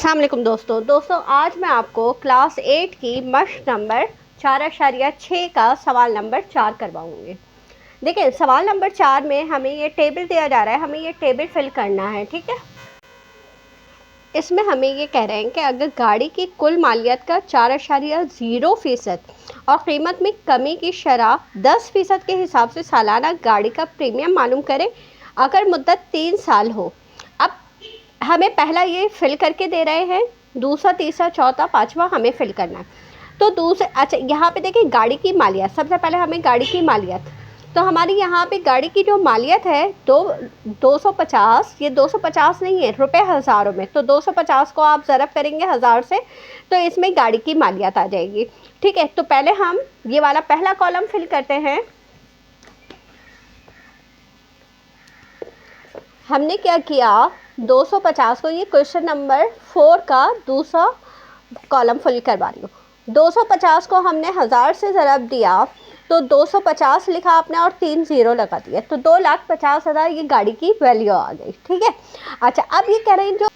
अस्सलाम वालेकुम दोस्तों आज मैं आपको क्लास 8 की मश्क नंबर 4.6 का सवाल नंबर 4 करवाऊंगी। देखिए सवाल नंबर 4 में हमें ये टेबल दिया जा रहा है, हमें ये टेबल फिल करना है। ठीक है, इसमें हमें ये कह रहे हैं कि अगर गाड़ी की कुल मालियत का 4.0% और कीमत में कमी की शरह 10% के हिसाब से सालाना गाड़ी का प्रीमियम मालूम करें अगर मुद्दत 3 साल हो। अब हमें पहला ये फिल करके दे रहे हैं, दूसरा तीसरा चौथा पांचवा हमें फिल करना है। तो दूसरे अच्छा यहाँ पे देखिए गाड़ी की मालियत, सबसे पहले हमें गाड़ी की मालियत, तो हमारी यहाँ पे गाड़ी की जो मालियत है 250, ये 250 नहीं है रुपए हज़ारों में, तो 250 को आप ज़रब करेंगे हज़ार से तो इसमें गाड़ी की मालियत आ जाएगी। ठीक है, तो पहले हम ये वाला पहला कॉलम फिल करते हैं। हमने क्या किया, 250 को, ये क्वेश्चन नंबर 4 का दूसरा कॉलम फिल करवा रही हूँ। 250 को हमने हज़ार से ज़रब दिया तो 250 लिखा आपने और 3 ज़ीरो लगा दिया, तो 2,50,000 ये गाड़ी की वैल्यू आ गई। ठीक है, अच्छा अब ये कह रहे हैं जो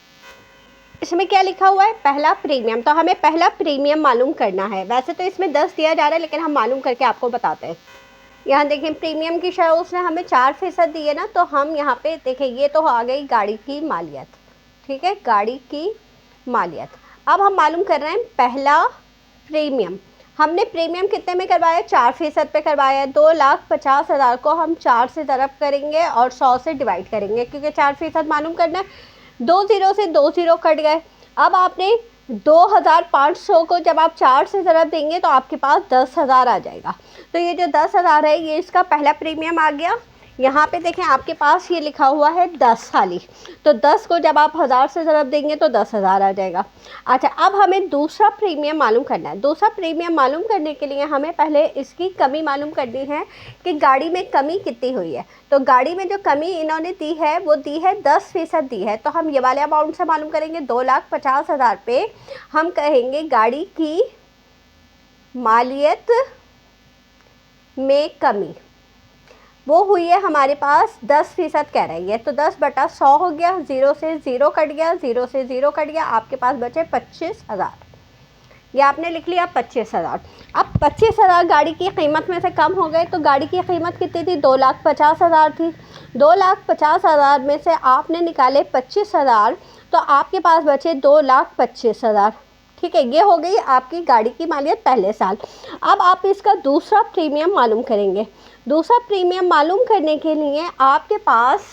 इसमें क्या लिखा हुआ है, पहला प्रीमियम, तो हमें पहला प्रीमियम मालूम करना है। वैसे तो इसमें 10 दिया जा रहा है लेकिन हम मालूम करके आपको बताते हैं। यहाँ देखें प्रीमियम की शरह उसने हमें 4% दी है ना, तो हम यहाँ पे देखें ये तो आ गई गाड़ी की मालियत। ठीक है, गाड़ी की मालियत। अब हम मालूम कर रहे हैं पहला प्रीमियम। हमने प्रीमियम कितने में करवाया, 4% पे करवाया। 2,50,000 को हम 4 से ज़रब करेंगे और 100 से डिवाइड करेंगे क्योंकि 4% मालूम करना है। 2 ज़ीरो से 2 ज़ीरो कट गए। अब आपने 2,500 को जब आप 4 से ज़रब देंगे तो आपके पास 10,000 आ जाएगा। तो ये जो 10,000 है ये इसका पहला प्रीमियम आ गया। यहाँ पे देखें आपके पास ये लिखा हुआ है 10 खाली, तो 10 को जब आप हज़ार से ज़रब देंगे तो 10,000 आ जाएगा। अच्छा अब हमें दूसरा प्रीमियम मालूम करना है। दूसरा प्रीमियम मालूम करने के लिए हमें पहले इसकी कमी मालूम करनी है कि गाड़ी में कमी कितनी हुई है। तो गाड़ी में जो कमी इन्होंने दी है वो दी है 10% दी है, तो हम ये वाले अमाउंट से मालूम करेंगे। 2,50,000 पे हम कहेंगे गाड़ी की मालियत में कमी वो हुई है हमारे पास 10% कह रही है, तो 10/100 हो गया। 0 से 0 कट गया, 0 से 0 कट गया, आपके पास बचे 25,000। ये आपने लिख लिया 25,000। अब 25,000 गाड़ी की कीमत में से कम हो गए, तो गाड़ी की कीमत कितनी थी, 2,50,000 थी। 2,50,000 में से आपने निकाले 25,000, तो आपके पास बचे 2,25,000। ठीक है, ये हो गई आपकी गाड़ी की मालियत पहले साल। अब आप इसका दूसरा प्रीमियम मालूम करेंगे। दूसरा प्रीमियम मालूम करने के लिए आपके पास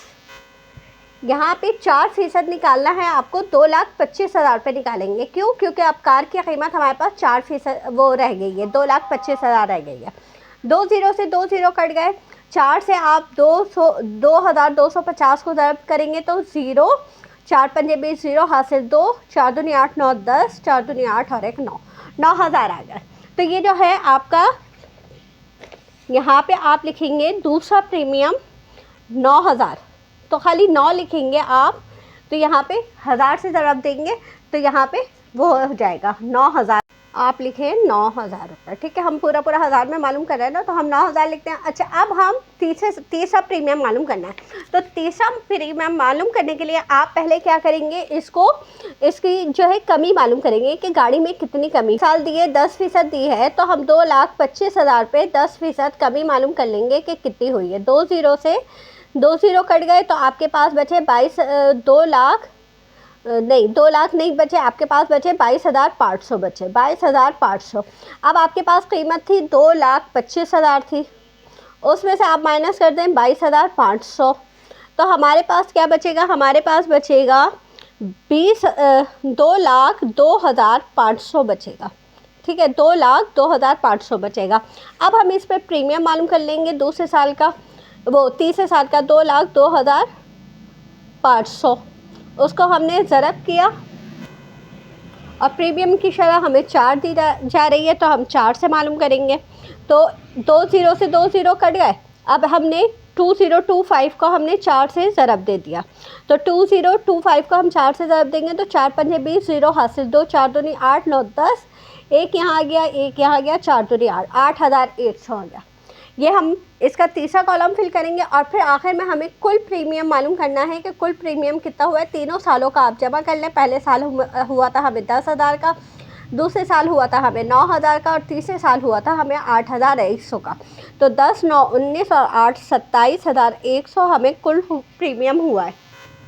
यहाँ पे 4% निकालना है आपको। 2,25,000 पे निकालेंगे, क्यों, क्योंकि अब कार की कीमत हमारे पास 4% वो रह गई है, 2,25,000 रह गई है। 2 ज़ीरो से 2 ज़ीरो कट गए। 4 से आप 2,250 को ज़रब करेंगे तो 0, 4 पंजे 20, 0 हासिल 2, 4 दूनी 8, 9 10, 4 दूनी 8 और 1 9, 9,000 आ गए। तो ये जो है आपका, यहाँ पे आप लिखेंगे दूसरा प्रीमियम 9,000, तो खाली 9 लिखेंगे आप, तो यहाँ पे हज़ार से ज़रब देंगे तो यहाँ पे वो हो जाएगा 9,000। आप लिखें 9,000 रुपये। ठीक है, हम पूरा हज़ार में मालूम कर रहे हैं ना, तो हम 9,000 लिखते हैं। अच्छा अब हम तीसरा प्रीमियम मालूम करना है। तो तीसरा प्रीमियम मालूम करने के लिए आप पहले क्या करेंगे, इसकी जो है कमी मालूम करेंगे कि गाड़ी में कितनी कमी। साल दिए 10% दी है, तो हम 2,25,000 पे 10% कमी मालूम कर लेंगे कि कितनी हुई है। 2 ज़ीरो से 2 ज़ीरो कट गए, तो आपके पास बचे 2 लाख नहीं बचे, आपके पास बचे 22,500 बचे, 22,500। अब आपके पास कीमत थी 2,25,000 थी, उसमें से आप माइनस कर दें 22,500, तो हमारे पास क्या बचेगा, हमारे पास बचेगा 2,02,500 बचेगा। ठीक है, 2,02,500 बचेगा। अब हम इस पर प्रीमियम मालूम कर लेंगे दूसरे साल का, वो तीसरे साल का 2,02,500, उसको हमने ज़रब किया और प्रीमियम की शरह हमें 4 दी जा रही है, तो हम 4 से मालूम करेंगे। तो 2 ज़ीरो से 2 ज़ीरो कट गए। अब हमने 2025 को हमने 4 से ज़रब दे दिया, तो 2025 को हम 4 से ज़रब देंगे तो 4 पंजे 20, 0 हासिल 2, 4 दूनी 8, 9 10, 1 यहाँ आ गया, 1 यहाँ आ गया, 4 दूनी 8, 8,100 आ गया। ये हम इसका तीसरा कॉलम फिल करेंगे और फिर आखिर में हमें कुल प्रीमियम मालूम करना है कि कुल प्रीमियम कितना हुआ है। तीनों सालों का आप जमा कर लें। पहले साल हुआ था हमें 10,000 का, दूसरे साल हुआ था हमें 9,000 का और तीसरे साल हुआ था हमें 8,100 का। तो 10, 9, 19 और 8 27,100 हमें कुल प्रीमियम हुआ है।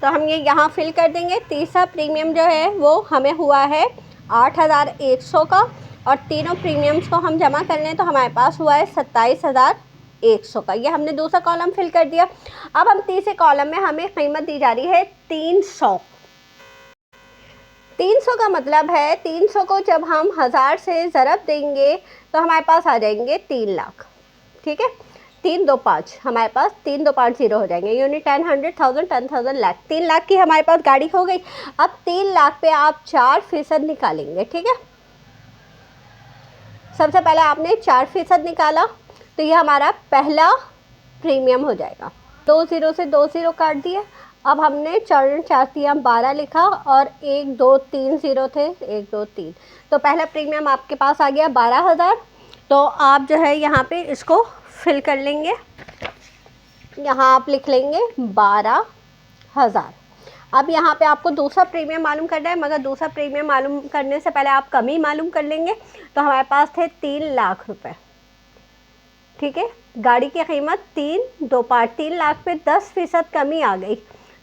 तो हम ये यहाँ फिल कर देंगे। तीसरा प्रीमियम जो है वो हमें हुआ है 8,100 का और तीनों प्रीमियम्स को हम जमा कर लें तो हमारे पास हुआ है 27,100 का। ये हमने दूसरा कॉलम फिल कर दिया। अब हम तीसरे कॉलम में हमें कीमत दी जा रही है 300। 300 का मतलब है 300 को जब हम 1000 से ज़रब देंगे तो हमारे पास आ जाएंगे 3 लाख। ठीक है, 3 2 5 हमारे पास 3 2 5 0 हो जाएंगे। यूनिट 10, 100,000, 10,000, लाख। 3 लाख की हमारे पास गाड़ी हो गई। अब 3 लाख पे आप 4% निकालेंगे। ठीक है, सबसे पहले आपने 4% निकाला तो ये हमारा पहला प्रीमियम हो जाएगा। 2 0 से 2 0 काट दिए। अब हमने 4 4 3 12 लिखा और 1 2 3 0 थे, 1 2 3। तो पहला प्रीमियम आपके पास आ गया 12,000। तो आप जो है यहाँ पे इसको फिल कर लेंगे। यहाँ आप लिख लेंगे 12,000। अब यहाँ पे आपको दूसरा प्रीमियम मालूम करना है, मगर दूसरा प्रीमियम मालूम करने से पहले आप कमी मालूम कर लेंगे। तो हमारे पास थे 3 लाख रुपए। ठीक है, गाड़ी की कीमत 3 2 5, 3 लाख पे 10% कमी आ गई।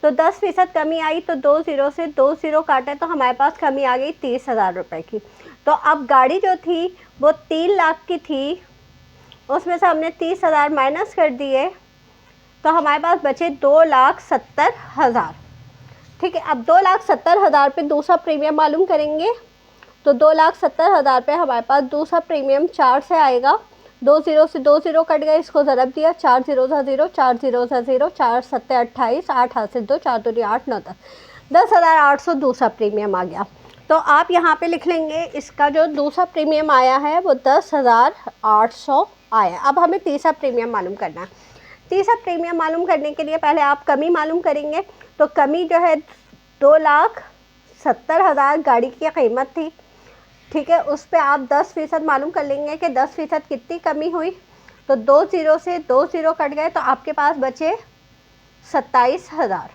तो 10% कमी आई तो 2 0 से 2 0 काटे तो हमारे पास कमी आ गई 30,000 रुपये की। तो अब गाड़ी जो थी वो 3 लाख की थी, उसमें से हमने 30,000 माइनस कर दिए तो हमारे पास बचे 2,70,000। ठीक है, अब 2,70,000 पे दूसरा प्रीमियम मालूम करेंगे। तो 2,70,000 पे हमारे पास दूसरा प्रीमियम 4 से आएगा। 2 0 से 2 0 कट गए, इसको ज़रब दिया। 4 0 था 0, 4 0 था 0, 4 7 28, 8 हाथ से 2, 4 2 8 9 10, 10,800 दूसरा प्रीमियम आ गया। तो आप यहाँ पे लिख लेंगे इसका जो दूसरा प्रीमियम आया है वो 10,800 आया। अब हमें तीसरा प्रीमियम मालूम करना है। तीसरा प्रीमियम मालूम करने के लिए पहले आप कमी मालूम करेंगे। तो कमी जो है 2,70,000 गाड़ी की कीमत थी। ठीक है, उस पर आप 10% मालूम कर लेंगे कि 10% कितनी कमी हुई। तो 2 0 से 2 0 कट गए तो आपके पास बचे 27,000।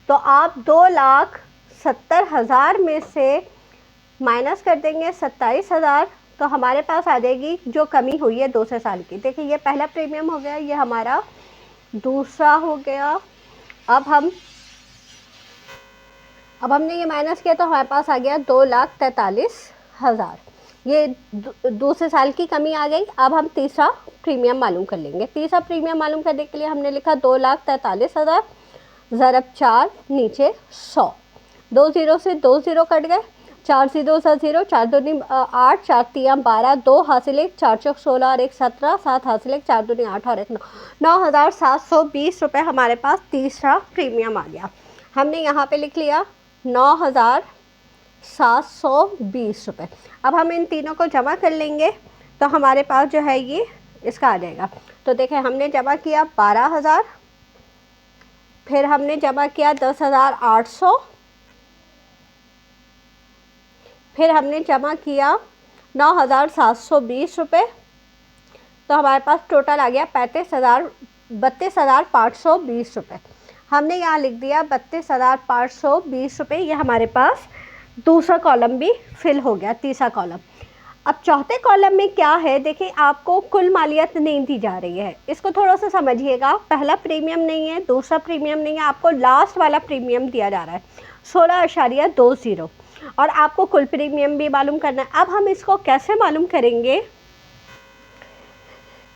तो आप 2,70,000 में से माइनस कर देंगे 27,000 तो हमारे पास आ जाएगी जो कमी हुई है दूसरे साल की। देखिए, ये पहला प्रीमियम हो गया, ये हमारा दूसरा हो गया। अब हमने ये माइनस किया तो हमारे पास आ गया 2,43,000। ये दूसरे साल की कमी आ गई। अब हम तीसरा प्रीमियम मालूम कर लेंगे। तीसरा प्रीमियम मालूम करने के लिए हमने लिखा 2,43,000 ज़रब 4 नीचे 100। 2 0 से 2 0 कट गए। 4 0 सा 0, 4 2 8, 4 3 12, 2 हासिल 1, 4 चौक 16 और 1 17, 7 हासिल 1, 4 2 8 और 1 9, 9,720 रुपये हमारे पास तीसरा प्रीमियम आ गया। हमने यहाँ पे लिख लिया 9,720 रुपये। अब हम इन तीनों को जमा कर लेंगे तो हमारे पास जो है ये इसका आ जाएगा। तो देखें, हमने जमा किया 12,000, फिर हमने जमा किया 10,800, फिर हमने जमा किया 9,720 रुपये। तो हमारे पास टोटल आ गया 32,520 रुपये। हमने यहाँ लिख दिया 32,520 रुपये। ये हमारे पास दूसरा कॉलम भी फिल हो गया, तीसरा कॉलम। अब चौथे कॉलम में क्या है, देखिए आपको कुल मालियत नहीं दी जा रही है, इसको थोड़ा सा समझिएगा। पहला प्रीमियम नहीं है, दूसरा प्रीमियम नहीं है, आपको लास्ट वाला प्रीमियम दिया जा रहा है 16.20 और आपको कुल प्रीमियम भी मालूम करना है। अब हम इसको कैसे मालूम करेंगे?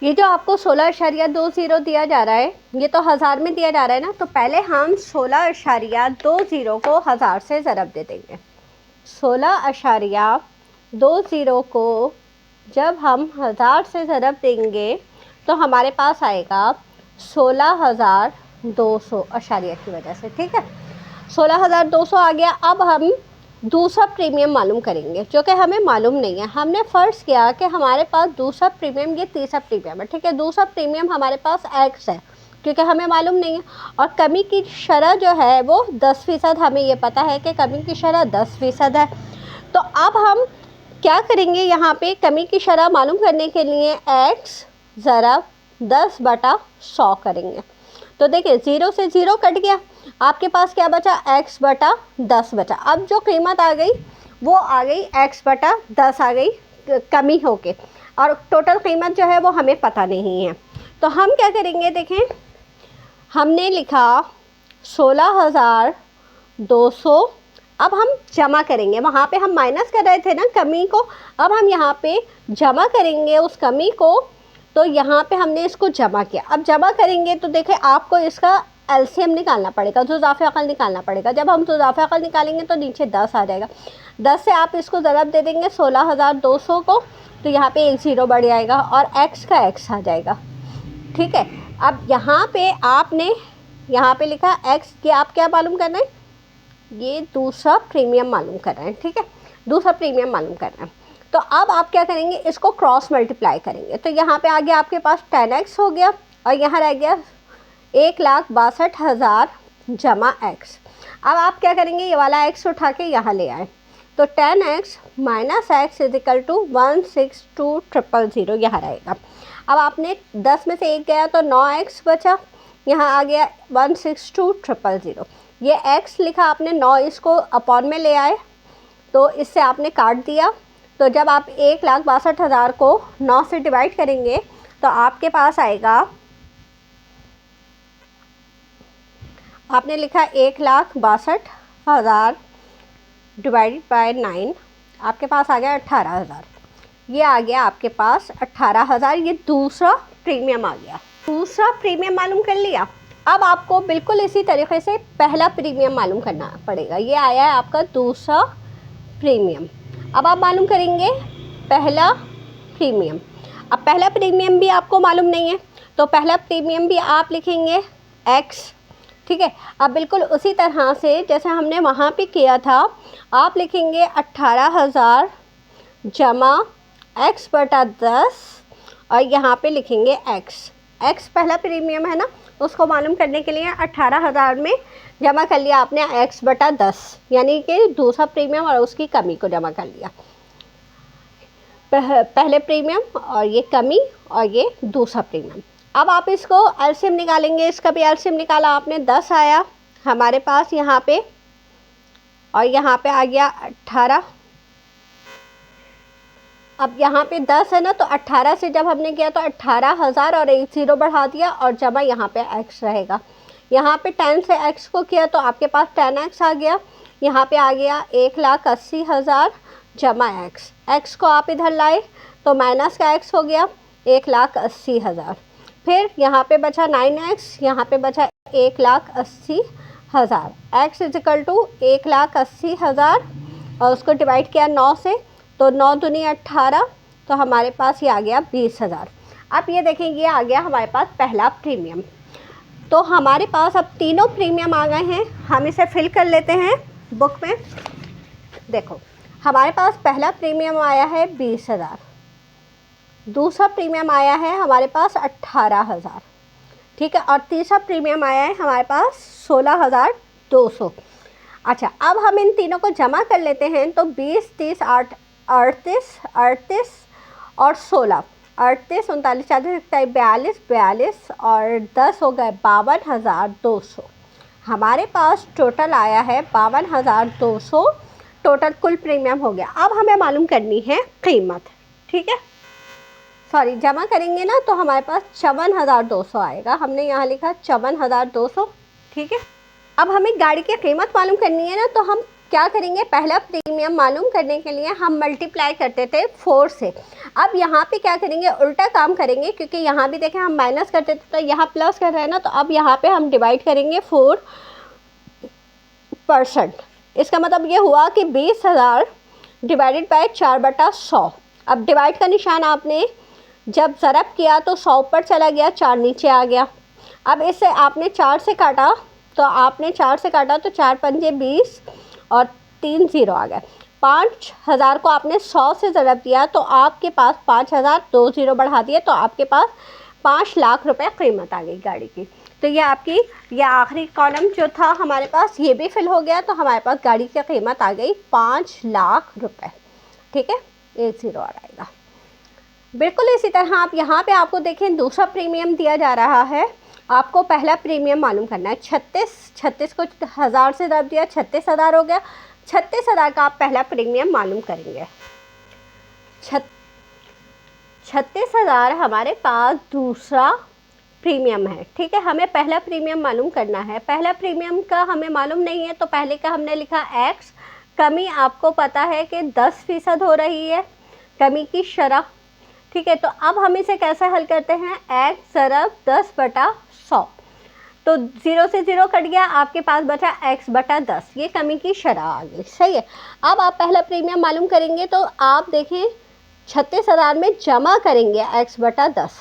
ये जो आपको 16.20 दिया जा रहा है, ये तो हज़ार में दिया जा रहा है ना, तो पहले हम 16.20 को 1000 से ज़रब दे देंगे। 16.20 को जब हम 1000 से ज़रब देंगे तो हमारे पास आएगा 16,200 अशारिया की वजह से। ठीक है, 16,200 आ गया। अब हम दूसरा प्रीमियम मालूम करेंगे जो कि हमें मालूम नहीं है। हमने फ़र्ज़ किया कि हमारे पास दूसरा प्रीमियम, ये तीसरा प्रीमियम है। ठीक है, दूसरा प्रीमियम हमारे पास एक्स है क्योंकि हमें मालूम नहीं है। और कमी की शरह जो है वो 10%, हमें ये पता है कि कमी की शरह 10% है। तो अब हम क्या करेंगे, यहाँ पे कमी की शरह मालूम करने के लिए एक्स ज़रा 10/100 करेंगे तो देखिए 0 से 0 कट गया, आपके पास क्या बचा, x/10 बचा। अब जो कीमत आ गई वो आ गई x/10 आ गई कमी होके, और टोटल कीमत जो है वो हमें पता नहीं है। तो हम क्या करेंगे, देखें हमने लिखा 16,200। अब हम जमा करेंगे, वहाँ पे हम माइनस कर रहे थे ना कमी को, अब हम यहाँ पे जमा करेंगे उस कमी को। तो यहाँ पे हमने इसको जमा किया, अब जमा करेंगे तो देखें आपको इसका एलसीएम निकालना पड़ेगा, जुज़ाफ़े अक़ल निकालना पड़ेगा। जब हम जुज़ाफ़े अक़ल निकालेंगे तो नीचे 10 आ जाएगा, 10 से आप इसको ज़रब दे देंगे 16,200 को, तो यहाँ पे एक ज़ीरो बढ़ जाएगा और x का x आ जाएगा। ठीक है, अब यहाँ पे आपने यहाँ पे लिखा x कि आप क्या मालूम करना है, ये दूसरा प्रीमियम मालूम कर रहे हैं। ठीक है, दूसरा प्रीमियम मालूम कर रहे हैं। तो अब आप क्या करेंगे, इसको क्रॉस मल्टीप्लाई करेंगे, तो यहाँ पे आ गया आपके पास 10x हो गया, और यहाँ रह गया 1,62,000 जमा x। अब आप क्या करेंगे, ये वाला x उठा के यहाँ ले आए, तो 10x minus x is equal to 162,000 यहाँ रहेगा। अब आपने 10 में से 1 गया तो 9x बचा, यहाँ आ गया 162,000। ये x लिखा आपने, 9 इसको अपॉन में ले आए तो इससे आपने काट दिया। तो जब आप 1,62,000 को 9 से डिवाइड करेंगे तो आपके पास आएगा, आपने लिखा 1,62,000 डिवाइडेड बाय 9, आपके पास आ गया 18,000। ये आ गया आपके पास 18,000, ये दूसरा प्रीमियम आ गया। दूसरा प्रीमियम मालूम कर लिया। अब आपको बिल्कुल इसी तरीके से पहला प्रीमियम मालूम करना पड़ेगा। ये आया है आपका दूसरा प्रीमियम। अब आप मालूम करेंगे पहला प्रीमियम। अब पहला प्रीमियम भी आपको मालूम नहीं है तो पहला प्रीमियम भी आप लिखेंगे x। ठीक है, अब बिल्कुल उसी तरह से जैसे हमने वहाँ पे किया था, आप लिखेंगे 18,000 जमा x/10 और यहाँ पे लिखेंगे x पहला प्रीमियम है ना, उसको मालूम करने के लिए 18,000 में जमा कर लिया आपने x/10, यानी कि दूसरा प्रीमियम और उसकी कमी को जमा कर लिया। पहले प्रीमियम और ये कमी और ये दूसरा प्रीमियम। अब आप इसको एलसीएम निकालेंगे, इसका भी एलसीएम निकाला आपने, 10 आया हमारे पास यहाँ पे, और यहाँ पे आ गया 18। अब यहाँ पे 10 है ना, तो 18 से जब हमने किया तो 18,000 और एक ज़ीरो बढ़ा दिया और जमा यहाँ पे x रहेगा। यहाँ पे 10 से x को किया तो आपके पास 10x आ गया, यहाँ पे आ गया 1,80,000 जमा x को आप इधर लाए तो माइनस का x हो गया 1,80,000। फिर यहाँ पे बचा 9x, यहाँ पे बचा 1,80,000। x इज इक्वल टू 1,80,000 और उसको डिवाइड किया 9 से, तो 9 दूनी 18, तो हमारे पास ये आ गया 20,000। अब ये देखें, ये आ गया हमारे पास पहला प्रीमियम। तो हमारे पास अब तीनों प्रीमियम आ गए हैं, हम इसे फिल कर लेते हैं बुक में। देखो हमारे पास पहला प्रीमियम आया है 20,000, दूसरा प्रीमियम आया है हमारे पास 18,000, ठीक है, और तीसरा प्रीमियम आया है हमारे पास 16,200। अच्छा, अब हम इन तीनों को जमा कर लेते हैं, तो 20, 30, 8, 38 और 16, 38, 39, 40, 42, 42 और 10 हो गए 52,200। हमारे पास टोटल आया है 52,200, टोटल कुल प्रीमियम हो गया। अब हमें मालूम करनी है कीमत, ठीक है, सॉरी जमा करेंगे ना तो हमारे पास 54,200 आएगा, हमने यहाँ लिखा 54,200, ठीक है। अब हमें गाड़ी की कीमत मालूम करनी है ना, तो हम क्या करेंगे, पहला प्रीमियम मालूम करने के लिए हम मल्टीप्लाई करते थे 4 से। अब यहाँ पे क्या करेंगे, उल्टा काम करेंगे, क्योंकि यहाँ भी देखें हम माइनस करते थे तो यहाँ प्लस कर रहे हैं ना, तो अब यहाँ पे हम डिवाइड करेंगे 4%। इसका मतलब ये हुआ कि 20,000 डिवाइडेड बाय 4/100। अब डिवाइड का निशान आपने जब ज़रब किया तो 100 ऊपर चला गया, 4 नीचे आ गया। अब इससे आपने 4 से काटा, तो आपने 4 से काटा तो 4 पंजे 20 और 3 ज़ीरो आ गए। 5,000 को आपने 100 से ज़रब दिया तो आपके पास 5,000, 2 ज़ीरो बढ़ा दिए तो आपके पास 5 लाख रुपए कीमत आ गई गाड़ी की। तो ये आपकी ये आखिरी कॉलम जो था हमारे पास ये भी फिल हो गया, तो हमारे पास गाड़ी की कीमत आ गई 5 लाख रुपए, ठीक है, 1 ज़ीरो और आएगा। बिल्कुल इसी तरह आप यहाँ पे आपको देखें दूसरा प्रीमियम दिया जा रहा है। आपको पहला प्रीमियम मालूम करना है। 36 को 1000 से ज़रब दिया, 36,000 हो गया। 36,000 का आप पहला प्रीमियम मालूम करेंगे। 36,000 हमारे पास दूसरा प्रीमियम है, ठीक है। हमें पहला प्रीमियम मालूम करना है। पहला प्रीमियम का हमें मालूम नहीं है तो पहले का हमने लिखा x, कमी आपको पता है कि 10% हो रही है, कमी की शरह, ठीक है। तो अब हम इसे कैसे हल करते हैं, x ज़रब 10/100, तो 0 से 0 कट गया, आपके पास बचा x/10, ये कमी की शरह आ गई, सही है। अब आप पहला प्रीमियम मालूम करेंगे तो आप देखें 36,000 में जमा करेंगे x/10।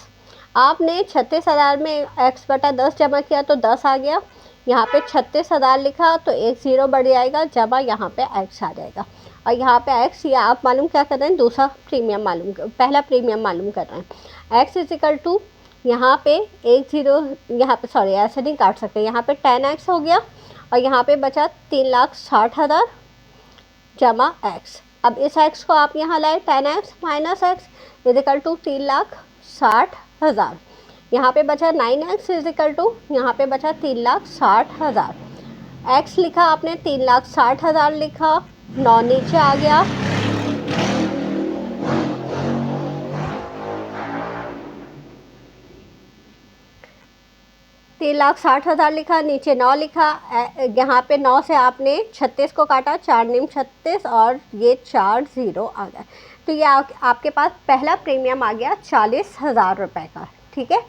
आपने 36,000 में x/10 जमा किया तो 10 आ गया, यहाँ पे 36,000 लिखा तो एक 0 बढ़ जाएगा, जमा यहाँ पे x आ जाएगा। और यहाँ पे x, ये आप मालूम क्या कर रहे हैं, दूसरा प्रीमियम मालूम, पहला प्रीमियम मालूम कर रहे हैं। x इजिकल टू यहाँ पे एक 0, यहाँ पे सॉरी ऐसे नहीं काट सकते, यहाँ पे 10x हो गया और यहाँ पे बचा 3,60,000 जमा x। अब इस x को आप यहाँ लाए, 10x minus x is equal to 3,60,000। यहाँ पे बचा 9x इजिकल टू, यहाँ पे बचा 3,60,000। x लिखा आपने, 3,60,000 लिखा, 9 नीचे आ गया, तीन लाख 60,000 लिखा, नीचे 9 लिखा। यहाँ पे 9 से आपने 36 को काटा, 4 निम 36 और ये 4 0 आ गया। तो ये आपके पास पहला प्रीमियम आ गया 40,000 रुपये का, ठीक है।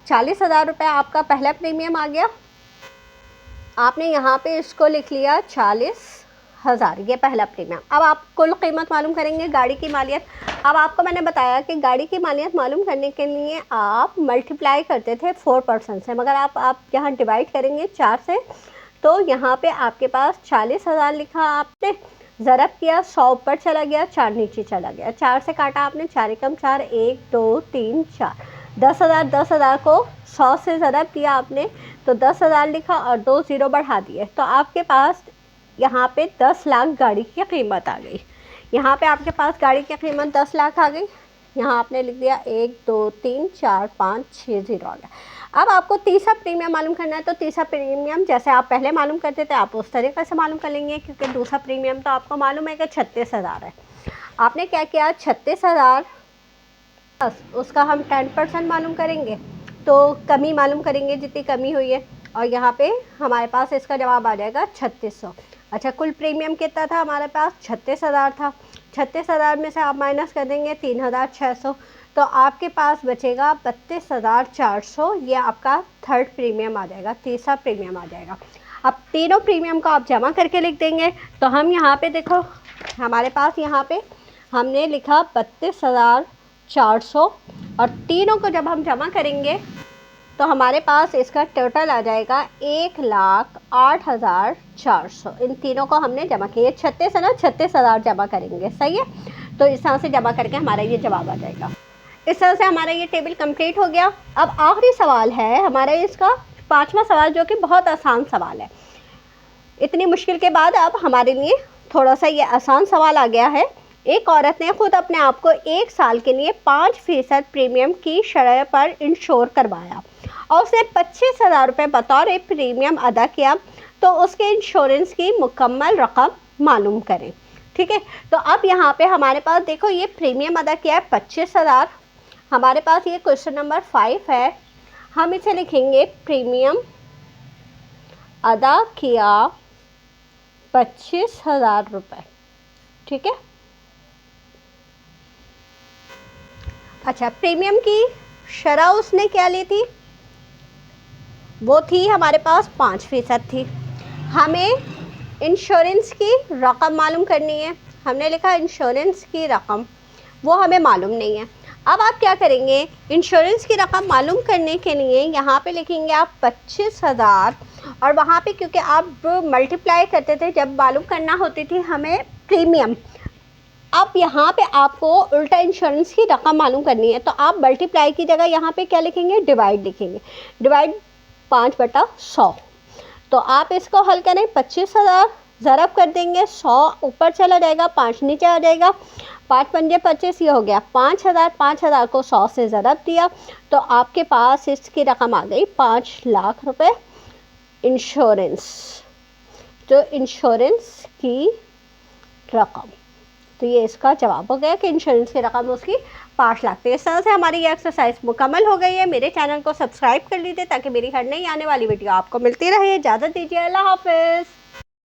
40,000 रुपये आपका पहला प्रीमियम आ गया। आपने यहाँ पे इसको लिख लिया 40,000, ये पहला प्रीमियम। अब आप कुल कीमत मालूम करेंगे, गाड़ी की मालियत। अब आपको मैंने बताया कि गाड़ी की मालियत मालूम करने के लिए आप मल्टीप्लाई करते थे 4% से, मगर आप यहाँ डिवाइड करेंगे 4 से, तो यहाँ पे आपके पास 40,000 लिखा, आपने ज़रब किया, 100 ऊपर चला गया, 4 नीचे चला गया, 4 से काटा आपने, 4 एकम 4, 1 2 3 4, 10,000 को 100 से ज़रब किया आपने तो 10,000 लिखा और 2 0 बढ़ा दिए, तो आपके पास यहाँ पे 10 लाख गाड़ी की कीमत आ गई। यहाँ पे आपके पास गाड़ी की कीमत 10 लाख आ गई। यहाँ आपने लिख दिया 1 2 3 4 5 6 0 आ गया। अब आपको तीसरा प्रीमियम मालूम करना है, तो तीसरा प्रीमियम जैसे आप पहले मालूम करते थे आप उस तरीके से मालूम कर लेंगे, क्योंकि दूसरा प्रीमियम तो आपको मालूम है कि 36,000 है। आपने क्या किया, 36,000 उसका हम 10% मालूम करेंगे, तो कमी मालूम करेंगे जितनी कमी हुई है, और यहाँ पे हमारे पास इसका जवाब आ जाएगा 3600। अच्छा, कुल प्रीमियम कितना था हमारे पास, 36,000 था। 36,000 में से आप माइनस कर देंगे 3,600, तो आपके पास बचेगा 32,400। ये आपका थर्ड प्रीमियम आ जाएगा, तीसरा प्रीमियम आ जाएगा। अब तीनों प्रीमियम को आप जमा करके लिख देंगे, तो हम यहाँ पे देखो हमारे पास यहाँ पे हमने लिखा 32,400, और तीनों को जब हम जमा करेंगे तो हमारे पास इसका टोटल आ जाएगा 1,08,400। इन तीनों को हमने जमा किया, 36 है ना, 36,000 जमा करेंगे, सही है। तो इस तरह से जमा करके हमारा ये जवाब आ जाएगा। इस तरह से हमारा ये टेबल कंप्लीट हो गया। अब आखिरी सवाल है हमारा इसका 5वां सवाल, जो कि बहुत आसान सवाल है। इतनी मुश्किल के बाद अब हमारे लिए थोड़ा सा ये आसान सवाल आ गया है। एक औरत ने खुद अपने आप को 1 साल के लिए 5% प्रीमियम की शरह पर इंश्योर करवाया और उसने 25,000 रुपये बतौर प्रीमियम अदा किया, तो उसके इंश्योरेंस की मुकम्मल रकम मालूम करें, ठीक है। तो अब यहाँ पे हमारे पास देखो ये प्रीमियम अदा किया है 25,000। हमारे पास ये क्वेश्चन नंबर 5 है। हम इसे लिखेंगे प्रीमियम अदा किया 25,000 रुपये, ठीक है। अच्छा, प्रीमियम की शरह उसने क्या ली थी, वो थी हमारे पास 5% थी। हमें इंश्योरेंस की रकम मालूम करनी है, हमने लिखा इंश्योरेंस की रकम, वो हमें मालूम नहीं है। अब आप क्या करेंगे, इंश्योरेंस की रकम मालूम करने के लिए यहाँ पे लिखेंगे आप 25,000, और वहाँ पे क्योंकि आप मल्टीप्लाई करते थे जब मालूम करना होती थी हमें प्रीमियम, अब यहाँ पे आपको उल्टा इंश्योरेंस की रकम मालूम करनी है, तो आप मल्टीप्लाई की जगह यहाँ पे क्या लिखेंगे, डिवाइड लिखेंगे। डिवाइड 5/100, तो आप इसको हल करें, 25,000 ज़रब कर देंगे, 100 ऊपर चला जाएगा, 5 नीचे आ जाएगा, 5 पंजे 25, ये हो गया 5000। 5000 को 100 से ज़रब दिया तो आपके पास इसकी रकम आ गई 5 लाख रुपए इंश्योरेंस, जो इंश्योरेंस की रकम। तो ये इसका जवाब हो गया कि इंश्योरेंस की रकम उसकी 5 लाख थी। इस तरह से हमारी ये एक्सरसाइज मुकम्मल हो गई है। मेरे चैनल को सब्सक्राइब कर लीजिए ताकि मेरी हर नई आने वाली वीडियो आपको मिलती रहे। इजाज़त दीजिए, अल्लाह हाफिज़।